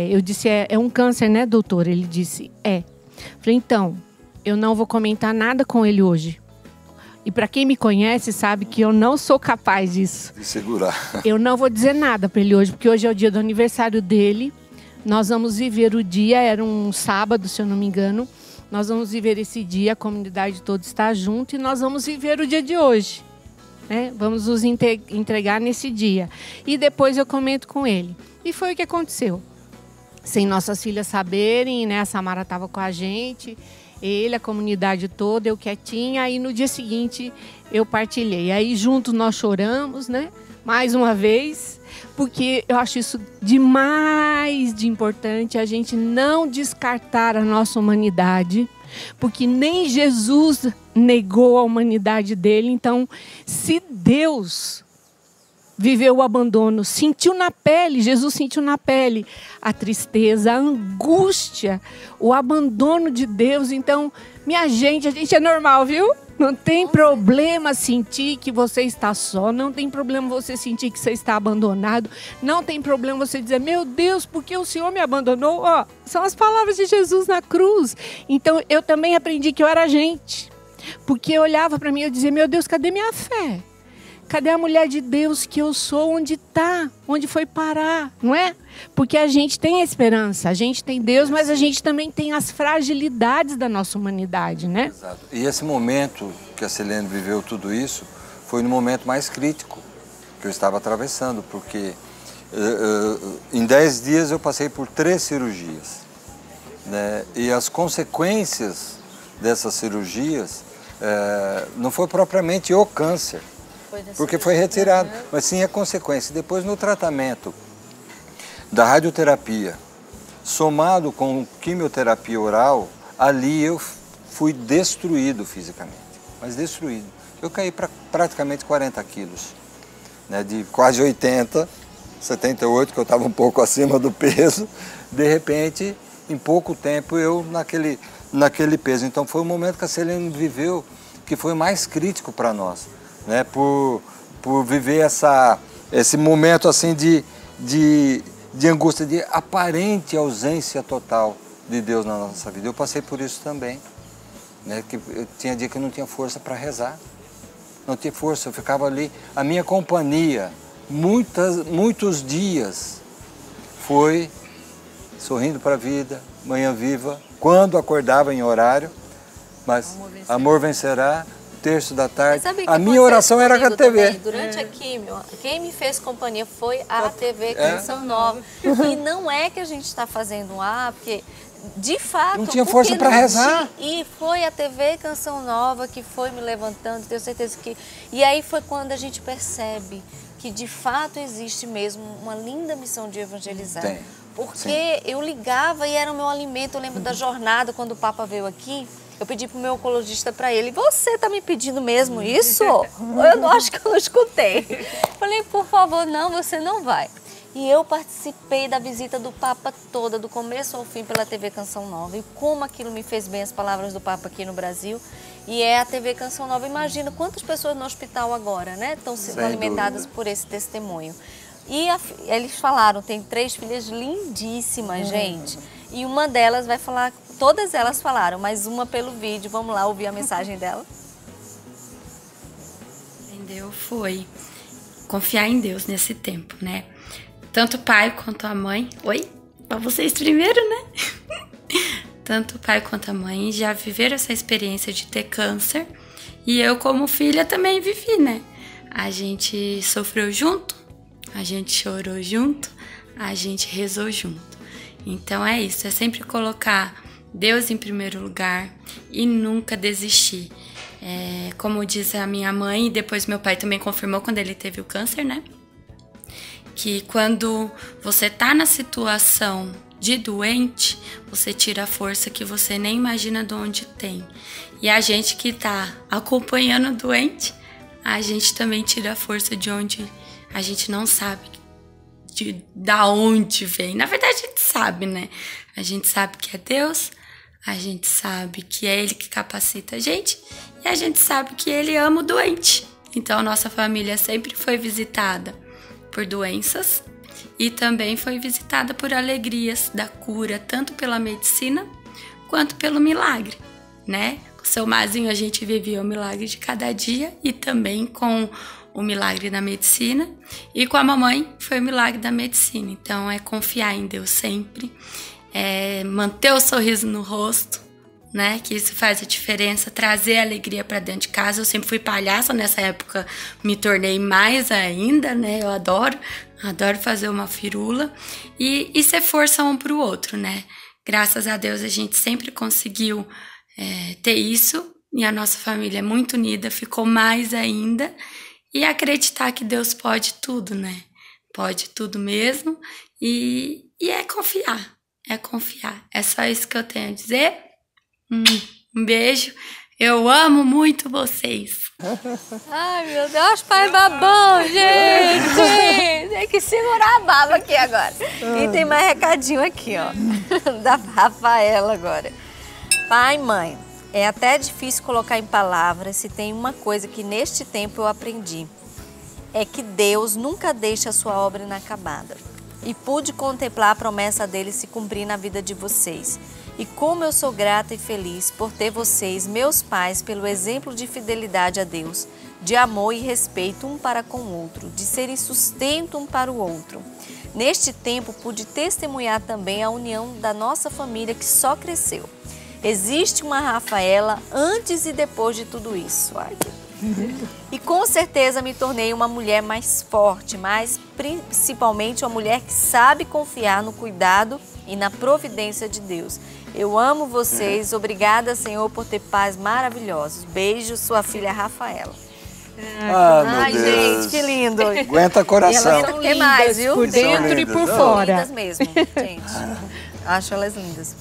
Eu disse, é um câncer, né, doutor? Ele disse, é. Falei, então, eu não vou comentar nada com ele hoje. E para quem me conhece, sabe que eu não sou capaz disso. De segurar. Eu não vou dizer nada para ele hoje, porque hoje é o dia do aniversário dele. Nós vamos viver o dia, era um sábado, se eu não me engano. Nós vamos viver esse dia, a comunidade toda está junto e nós vamos viver o dia de hoje. Né? Vamos nos entregar nesse dia. E depois eu comento com ele. E foi o que aconteceu. Sem nossas filhas saberem, né? A Samara estava com a gente, ele, a comunidade toda, eu quietinha. Aí no dia seguinte eu partilhei. Aí juntos nós choramos, né? mais uma vez, porque eu acho isso demais de importante, a gente não descartar a nossa humanidade, porque nem Jesus negou a humanidade dele. Então, se Deus viveu o abandono, sentiu na pele, Jesus sentiu na pele a tristeza, a angústia, o abandono de Deus. Então, minha gente, a gente é normal, viu? Não tem problema sentir que você está só, não tem problema você sentir que você está abandonado, não tem problema você dizer, meu Deus, por que o Senhor me abandonou? Ó, são as palavras de Jesus na cruz. Então, eu também aprendi que eu era gente, porque eu olhava para mim e eu dizia, meu Deus, cadê minha fé? Cadê a mulher de Deus que eu sou? Onde está? Onde foi parar? Não é? Porque a gente tem a esperança, a gente tem Deus, mas a gente também tem as fragilidades da nossa humanidade, né? Exato. E esse momento que a Silene viveu tudo isso, foi no momento mais crítico que eu estava atravessando, porque em 10 dias eu passei por 3 cirurgias, né? E as consequências dessas cirurgias não foi propriamente o câncer, porque foi retirado, mas sim a consequência. Depois, no tratamento da radioterapia, somado com quimioterapia oral, ali eu fui destruído fisicamente, mas destruído. Eu caí para praticamente 40 quilos, né, de quase 80, 78, que eu estava um pouco acima do peso. De repente, em pouco tempo, eu naquele peso. Então, foi o momento que a Silene viveu que foi mais crítico para nós, né, por viver esse momento assim de angústia, de aparente ausência total de Deus na nossa vida. Eu passei por isso também, né, que eu tinha dia que eu não tinha força para rezar, não tinha força, eu ficava ali, a minha companhia, muitos dias, foi sorrindo para a vida, manhã viva, quando acordava em horário, mas amor vencerá, terço da tarde, a minha oração era com a TV. Também, durante a químio, quem me fez companhia foi a TV Canção Nova. E não é que a gente está fazendo porque de fato... Não tinha força para rezar. E foi a TV Canção Nova que foi me levantando, tenho certeza que... E aí foi quando a gente percebe que de fato existe mesmo uma linda missão de evangelizar. Tem. Porque eu ligava e era o meu alimento. Eu lembro da jornada, quando o Papa veio aqui, eu pedi pro meu oncologista para ele, você tá me pedindo mesmo isso? Eu não acho que eu não escutei. Falei, por favor, não, você não vai. E eu participei da visita do Papa toda, do começo ao fim, pela TV Canção Nova. E como aquilo me fez bem, as palavras do Papa aqui no Brasil. E é a TV Canção Nova. Imagina quantas pessoas no hospital agora, né, estão sendo alimentadas por esse testemunho. E eles falaram, tem 3 filhas lindíssimas, gente. E uma delas vai falar, todas elas falaram, mas uma pelo vídeo. Vamos lá ouvir a mensagem dela. Entendeu? Foi confiar em Deus nesse tempo, né? Tanto o pai quanto a mãe... Oi? Pra vocês primeiro, né? Tanto o pai quanto a mãe já viveram essa experiência de ter câncer. E eu, como filha, também vivi, né? A gente sofreu junto, a gente chorou junto, a gente rezou junto. Então é isso, é sempre colocar Deus em primeiro lugar e nunca desistir. Como diz a minha mãe, e depois meu pai também confirmou quando ele teve o câncer, né? Que quando você tá na situação de doente, você tira a força que você nem imagina de onde tem. E a gente que tá acompanhando o doente, a gente também tira a força de onde a gente não sabe da onde vem. Na verdade, a gente sabe, né? A gente sabe que é Deus, a gente sabe que é Ele que capacita a gente e a gente sabe que Ele ama o doente. Então, a nossa família sempre foi visitada por doenças e também foi visitada por alegrias da cura, tanto pela medicina quanto pelo milagre, né? Com o seu Mazinho a gente vivia o milagre de cada dia e também com o milagre da medicina, e com a mamãe foi o milagre da medicina. Então é confiar em Deus sempre, manter o sorriso no rosto, né, que isso faz a diferença, trazer a alegria para dentro de casa. Eu sempre fui palhaça, nessa época me tornei mais ainda, né, eu adoro fazer uma firula e ser força um para o outro, né. Graças a Deus a gente sempre conseguiu ter isso, e a nossa família é muito unida, ficou mais ainda. e acreditar que Deus pode tudo, né? Pode tudo mesmo e é confiar, é só isso que eu tenho a dizer. Um beijo, eu amo muito vocês. Ai, meu Deus, pai babão, gente! Tem que segurar a baba aqui agora. E tem mais recadinho aqui, ó, da Rafaela agora. Pai, mãe, é até difícil colocar em palavras se tem uma coisa que neste tempo eu aprendi. É que Deus nunca deixa a sua obra inacabada. E pude contemplar a promessa dele se cumprir na vida de vocês. E como eu sou grata e feliz por ter vocês, meus pais, pelo exemplo de fidelidade a Deus, de amor e respeito um para com o outro, de serem sustento um para o outro. Neste tempo pude testemunhar também a união da nossa família que só cresceu. Existe uma Rafaela antes e depois de tudo isso. Ai, e com certeza me tornei uma mulher mais forte, mas principalmente uma mulher que sabe confiar no cuidado e na providência de Deus. Eu amo vocês, obrigada, Senhor, por ter pais maravilhosos. Beijo, sua filha Rafaela. Ai, meu Deus. Gente, que lindo. Aguenta coração. E elas são mais, viu? Por dentro e por fora. Lindas mesmo, gente. Acho elas lindas.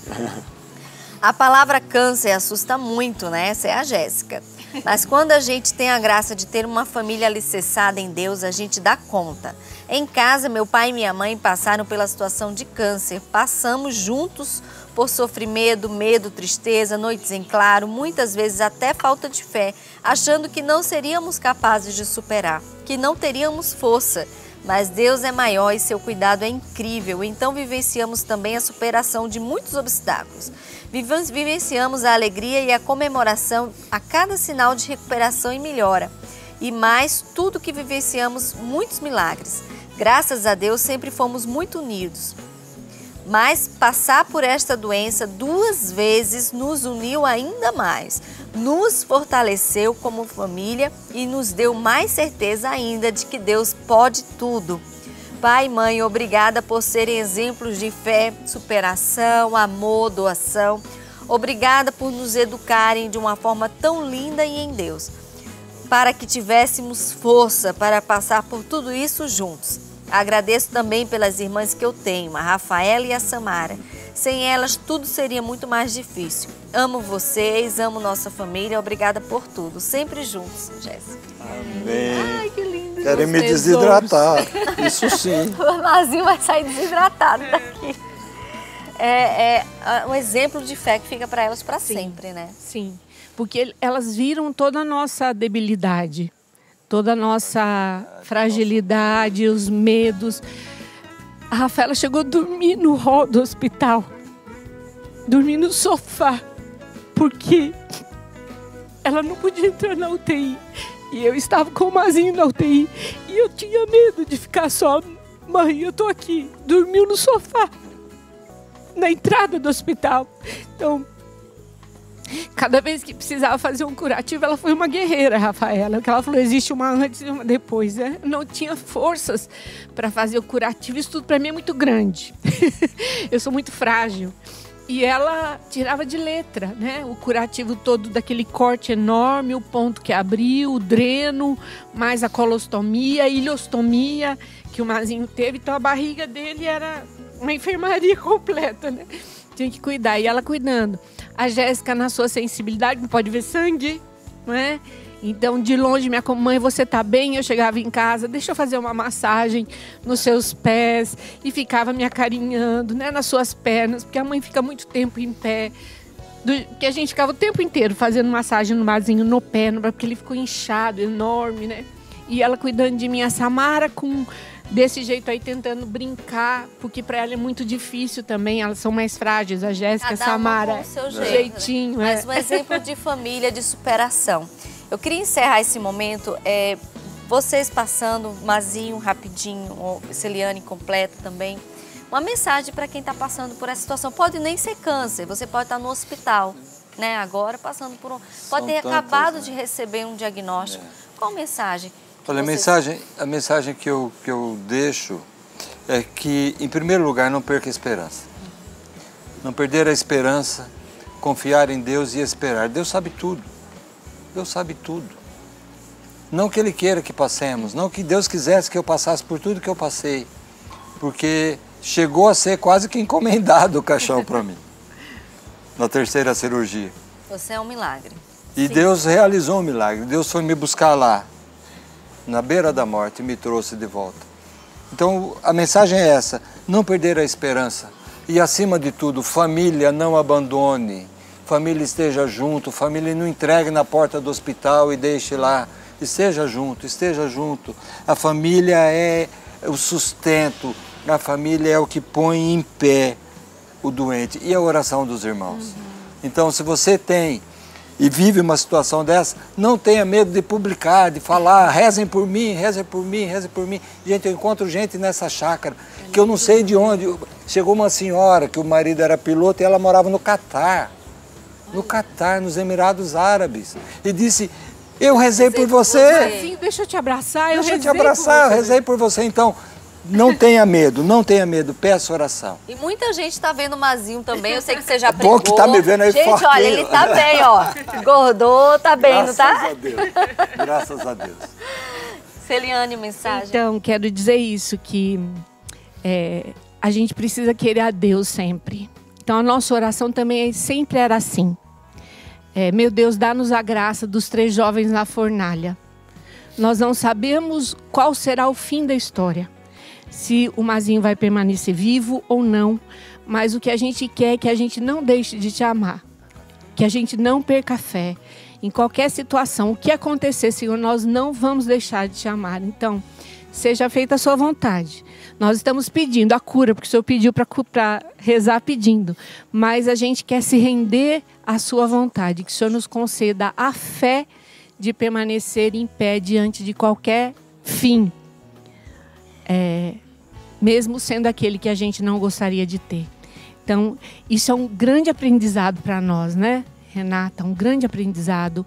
A palavra câncer assusta muito, né? Essa é a Jéssica. Mas quando a gente tem a graça de ter uma família alicerçada em Deus, a gente dá conta. Em casa, meu pai e minha mãe passaram pela situação de câncer. Passamos juntos por sofrimento, medo, tristeza, noites em claro, muitas vezes até falta de fé, achando que não seríamos capazes de superar, que não teríamos força. Mas Deus é maior e seu cuidado é incrível, então vivenciamos também a superação de muitos obstáculos. Vivenciamos a alegria e a comemoração a cada sinal de recuperação e melhora. E mais, tudo que vivenciamos, muitos milagres. Graças a Deus sempre fomos muito unidos. Mas passar por esta doença 2 vezes nos uniu ainda mais, nos fortaleceu como família e nos deu mais certeza ainda de que Deus pode tudo. Pai e mãe, obrigada por serem exemplos de fé, superação, amor, doação. Obrigada por nos educarem de uma forma tão linda e em Deus, para que tivéssemos força para passar por tudo isso juntos. Agradeço também pelas irmãs que eu tenho, a Rafaela e a Samara. Sem elas, tudo seria muito mais difícil. Amo vocês, amo nossa família. Obrigada por tudo. Sempre juntos, Jéssica. Amém. Ai, que lindo. Querem me desidratar. Isso sim. O Armazinho vai sair desidratado daqui. É um exemplo de fé que fica para elas para sempre, né? Sim, porque elas viram toda a nossa debilidade. Toda a nossa fragilidade, os medos. A Rafaela chegou a dormir no hall do hospital. Dormir no sofá. Porque ela não podia entrar na UTI. E eu estava com o Mazinho na UTI. E eu tinha medo de ficar só. Mãe, eu tô aqui. Dormiu no sofá. Na entrada do hospital. Então, cada vez que precisava fazer um curativo, ela foi uma guerreira, Rafaela. Porque ela falou, existe uma antes e uma depois. Né? Não tinha forças para fazer o curativo. Isso tudo para mim é muito grande. Eu sou muito frágil. E ela tirava de letra, né? O curativo todo daquele corte enorme, o ponto que abriu, o dreno, mais a colostomia, a ileostomia que o Mazinho teve. Então a barriga dele era uma enfermaria completa, né? Tinha que cuidar. E ela cuidando. A Jéssica, na sua sensibilidade, não pode ver sangue, não é? Então, de longe, minha mãe, você tá bem? Eu chegava em casa, deixa eu fazer uma massagem nos seus pés. E ficava me acarinhando, né, nas suas pernas, porque a mãe fica muito tempo em pé. Que a gente ficava o tempo inteiro fazendo massagem no Mazinho, no pé, porque ele ficou inchado, enorme, né? E ela cuidando de mim, a Samara desse jeito aí, tentando brincar, porque para ela é muito difícil também, elas são mais frágeis, a Jéssica, a Samara, com o seu jeitinho. Né? Mas um exemplo de família, de superação. Eu queria encerrar esse momento, vocês passando, Mazinho rapidinho, Celiane completo também, uma mensagem para quem está passando por essa situação. Pode nem ser câncer, você pode estar no hospital, né? Agora passando por pode ter acabado de receber um diagnóstico. Qual mensagem? Olha, a mensagem que eu deixo é que, em primeiro lugar, não perca a esperança. Não perder a esperança, confiar em Deus e esperar. Deus sabe tudo. Deus sabe tudo. Não que Ele queira que passemos, não que Deus quisesse que eu passasse por tudo que eu passei, porque chegou a ser quase que encomendado o caixão para mim, na terceira cirurgia. Você é um milagre. E sim, Deus realizou um milagre. Deus foi me buscar lá, na beira da morte, e me trouxe de volta. Então, a mensagem é essa: não perder a esperança. E, acima de tudo, família, não abandone. Família, esteja junto. Família, não entregue na porta do hospital e deixe lá. Esteja junto, esteja junto. A família é o sustento. A família é o que põe em pé o doente. E a oração dos irmãos. Então, se você tem e vive uma situação dessa, não tenha medo de publicar, de falar, rezem por mim, rezem por mim, rezem por mim. Gente, eu encontro gente nessa chácara, que eu não sei de onde. Chegou uma senhora, que o marido era piloto, e ela morava no Catar, nos Emirados Árabes, e disse: eu rezei por você. Deixa eu te abraçar, eu rezei por você. Então, não tenha medo, não tenha medo, peça oração. E muita gente está vendo o Mazinho também, eu sei que você já pregou. Bom que tá me vendo aí gente, fortinho. Olha, ele tá bem, ó. Engordou, tá bem, não tá? Graças a Deus, graças a Deus. Celiane, mensagem? Então, quero dizer isso, que a gente precisa querer a Deus sempre. Então, a nossa oração também sempre era assim. Meu Deus, dá-nos a graça dos 3 jovens na fornalha. Nós não sabemos qual será o fim da história. Se o Mazinho vai permanecer vivo ou não, mas o que a gente quer é que a gente não deixe de te amar, que a gente não perca a fé. Em qualquer situação, o que acontecer, Senhor, nós não vamos deixar de te amar. Então, seja feita a sua vontade. Nós estamos pedindo a cura, porque o Senhor pediu para rezar pedindo, mas a gente quer se render à sua vontade, que o Senhor nos conceda a fé de permanecer em pé diante de qualquer fim. Mesmo sendo aquele que a gente não gostaria de ter. Então, isso é um grande aprendizado para nós, né, Renata? Um grande aprendizado,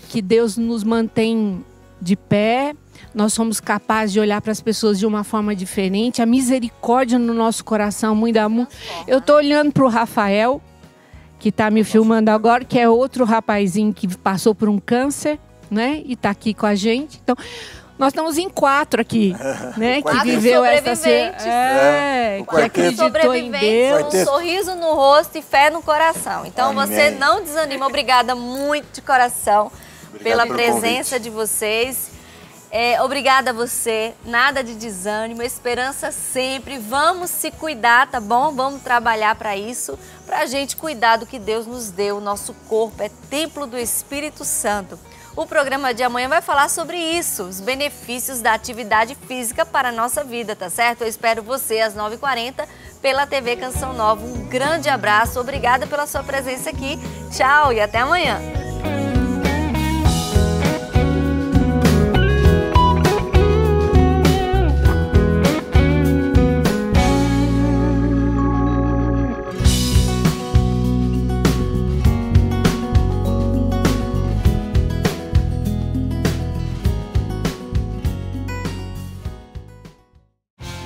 que Deus nos mantém de pé, nós somos capazes de olhar para as pessoas de uma forma diferente, a misericórdia no nosso coração, muito amor. Eu estou olhando para o Rafael, que está me filmando agora, que é outro rapazinho que passou por um câncer, né, e está aqui com a gente. Então, nós estamos em 4 aqui, né? Que viveu essa que acreditou em Deus. Um sorriso no rosto e fé no coração. Então, amém, você não desanima. Obrigada muito de coração pela presença de vocês. Obrigada a você. Nada de desânimo, esperança sempre. Vamos se cuidar, tá bom? Vamos trabalhar para isso, para a gente cuidar do que Deus nos deu. O nosso corpo é templo do Espírito Santo. O programa de amanhã vai falar sobre isso, os benefícios da atividade física para a nossa vida, tá certo? Eu espero você às 9h40 pela TV Canção Nova. Um grande abraço, obrigada pela sua presença aqui. Tchau e até amanhã.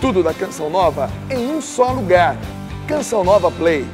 Tudo da Canção Nova em um só lugar. Canção Nova Play.